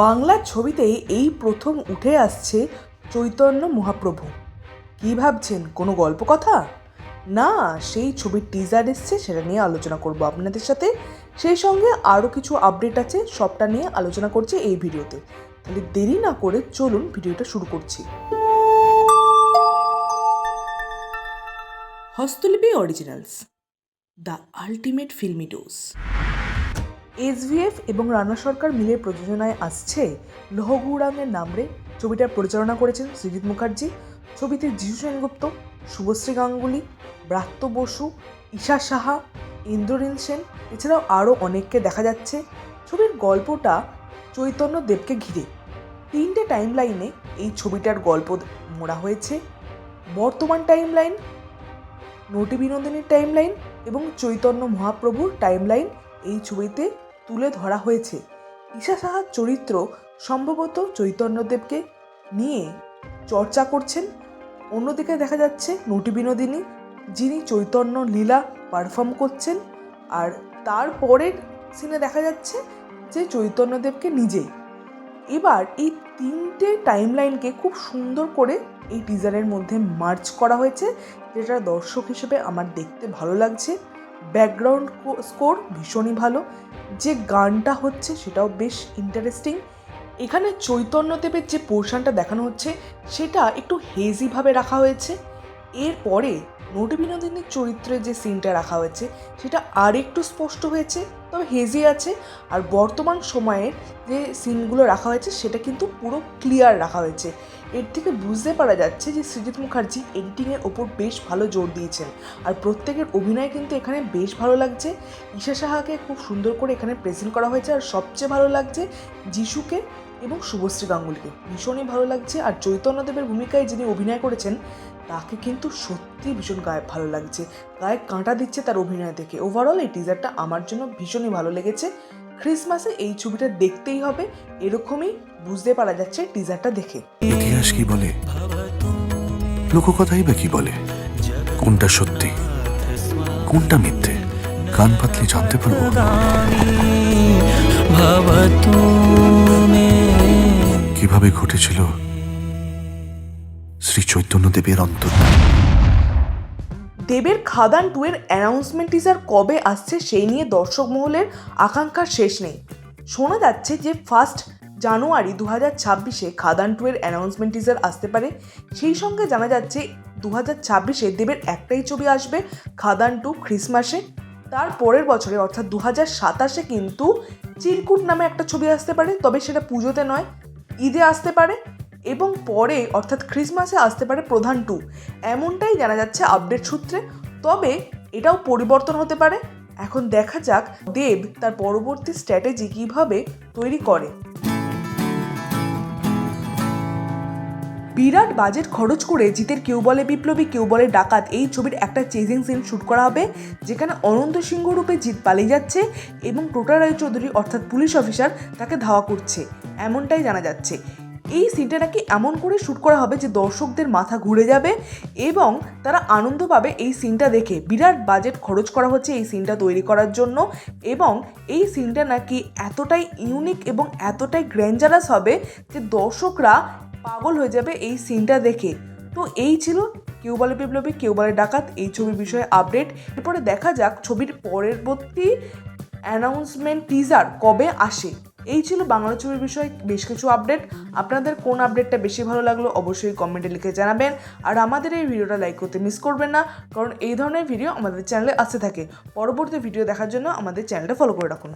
বাংলা ছবিতে এই প্রথম উঠে আসছে চৈতন্য মহাপ্রভু। কী ভাবছেন, কোনো গল্প কথা? না, সেই ছবির টিজার এসছে, সেটা নিয়ে আলোচনা করব আপনাদের সাথে। সেই সঙ্গে আরও কিছু আপডেট আছে, সবটা নিয়ে আলোচনা করছি এই ভিডিওতে। তাহলে দেরি না করে চলুন ভিডিওটা শুরু করছি। হস্তলিপি originals, the ultimate filmy dose. SVF এবং রানা সরকার মিলে প্রযোজনায় আসছে লৌহগৌরাঙ্গের নামরে। ছবিটার পরিচালনা করেছেন সৃজিত মুখার্জি। ছবিতে যিশু সেনগুপ্ত, শুভশ্রী গাঙ্গুলি, ব্রাত্য বসু, ঈশা সাহা, ইন্দ্রনীল সেন, এছাড়াও আরও অনেককে দেখা যাচ্ছে। ছবির গল্পটা চৈতন্য দেবকে ঘিরে। 3টে টাইম লাইনে এই ছবিটার গল্প মোড়া হয়েছে। বর্তমান টাইম লাইন, নটি বিনোদিনীর টাইম লাইন এবং চৈতন্য মহাপ্রভুর টাইম লাইন এই ছবিতে তুলে ধরা হয়েছে। ঈশা সাহার চরিত্র সম্ভবত চৈতন্যদেবকে নিয়ে চর্চা করছেন। অন্যদিকে দেখা যাচ্ছে নটি বিনোদিনী, যিনি চৈতন্য লীলা পারফর্ম করছেন। আর তারপরের সিনে দেখা যাচ্ছে যে চৈতন্যদেবকে নিজেই। এবার এই 3টে টাইম লাইনকে খুব সুন্দর করে এই টিজারের মধ্যে মার্চ করা হয়েছে, যেটা দর্শক হিসেবে আমার দেখতে ভালো লাগছে। ব্যাকগ্রাউন্ড স্কোর ভীষণই ভালো, যে গানটা হচ্ছে সেটাও বেশ ইন্টারেস্টিং। এখানে চৈতন্যদেবের যে পোর্শনটা দেখানো হচ্ছে সেটা একটু হেজিভাবে রাখা হয়েছে। এরপরে নটি বিনোদিনীর চরিত্রে যে সিনটা রাখা হয়েছে সেটা আর একটু স্পষ্ট হয়েছে, তবে হেজি আছে। আর বর্তমান সময়ের যে সিনগুলো রাখা হয়েছে সেটা কিন্তু পুরো ক্লিয়ার রাখা হয়েছে। এর থেকে বুঝতে পারা যাচ্ছে যে সৃজিত মুখার্জি এডিটিংয়ের ওপর বেশ ভালো জোর দিয়েছেন। আর প্রত্যেকের অভিনয় কিন্তু এখানে বেশ ভালো লাগছে। ঈশা সাহাকে খুব সুন্দর করে এখানে প্রেজেন্ট করা হয়েছে। আর সবচেয়ে ভালো লাগছে যিশুকে এবং শুভশ্রী গাঙ্গুলিকে, ভীষণই ভালো লাগছে। আর চৈতন্যদেবের ভূমিকায় যিনি অভিনয় করেছেন তাকে কিন্তু সত্যি ভীষণ ভালো লাগছে, গায়ে কাঁটা দিচ্ছে তার অভিনয় দেখে। ওভারঅল এই টিজারটা আমার জন্য ভীষণই ভালো লেগেছে। ক্রিসমাসে এই ছবিটা দেখতেই হবে, এরকমই বুঝতে পারা যাচ্ছে টিজারটা দেখে। ইতিহাস কি বলে, লোককথাই বা কি বলে, কোনটা সত্যি কোনটা মিথ্যে কান পাতলে জানতে পারবো। কিভাবে ঘটেছিল শ্রী চৈতন্যদেবের অন্তর্ধান। দেবের খাদান 2 এর অ্যানাউন্সমেন্ট টিজার কবে আসছে সেই নিয়ে দর্শক মহলের আকাঙ্ক্ষার শেষ নেই। শোনা যাচ্ছে যে 1 জানুয়ারি 2026-এ খাদান 2 এর অ্যানাউন্সমেন্ট টিজার আসতে পারে। সেই সঙ্গে জানা যাচ্ছে 2026-এ দেবের একটাই ছবি আসবে, খাদান 2 ক্রিসমাসে। তার পরের বছরে অর্থাৎ 2027-এ কিন্তু চিরকুট নামে একটা ছবি আসতে পারে, তবে সেটা পুজোতে নয়, ঈদে আসতে পারে। এবং পরে অর্থাৎ ক্রিসমাসে আসতে পারে প্রধান 2, এমনটাই জানা যাচ্ছে আপডেট সূত্রে। তবে এটাও পরিবর্তন হতে পারে। এখন দেখা যাক দেব তার পরবর্তী স্ট্র্যাটেজি কীভাবে তৈরি করে। বিরাট বাজেট খরচ করে জিতের কেউ বলে বিপ্লবী কেউ বলে ডাকাত এই ছবির একটা চেজিং সিন শ্যুট করা হবে, যেখানে অনন্ত সিংহ রূপে জিত পালিয়ে যাচ্ছে এবং টোটা রায়চৌধুরী অর্থাৎ পুলিশ অফিসার তাকে ধাওয়া করছে, এমনটাই জানা যাচ্ছে। এই সিনটা নাকি এমন করে শ্যুট করা হবে যে দর্শকদের মাথা ঘুরে যাবে এবং তারা আনন্দ পাবে এই সিনটা দেখে। বিরাট বাজেট খরচ করা হচ্ছে এই সিনটা তৈরি করার জন্য এবং এই সিনটা নাকি এতটাই ইউনিক এবং এতটাই গ্র্যান্ডারাস হবে যে দর্শকরা পাগল হয়ে যাবে এই সিনটা দেখে। তো এই ছিল কেউ বলে বিপ্লবী কেউ বলে ডাকাত এই ছবির বিষয়ে আপডেট। এরপরে দেখা যাক ছবির পরবর্তী অ্যানাউন্সমেন্ট টিজার কবে আসে। এই ছিল বাংলা ছবির বিষয়ে বেশ কিছু আপডেট। আপনাদের কোন আপডেটটা বেশি ভালো লাগলো অবশ্যই কমেন্টে লিখে জানাবেন। আর আমাদের এই ভিডিওটা লাইক করতে মিস করবেন না, কারণ এই ধরনের ভিডিও আমাদের চ্যানেলে আসতে থাকে। পরবর্তী ভিডিও দেখার জন্য আমাদের চ্যানেলটা ফলো করে রাখুন।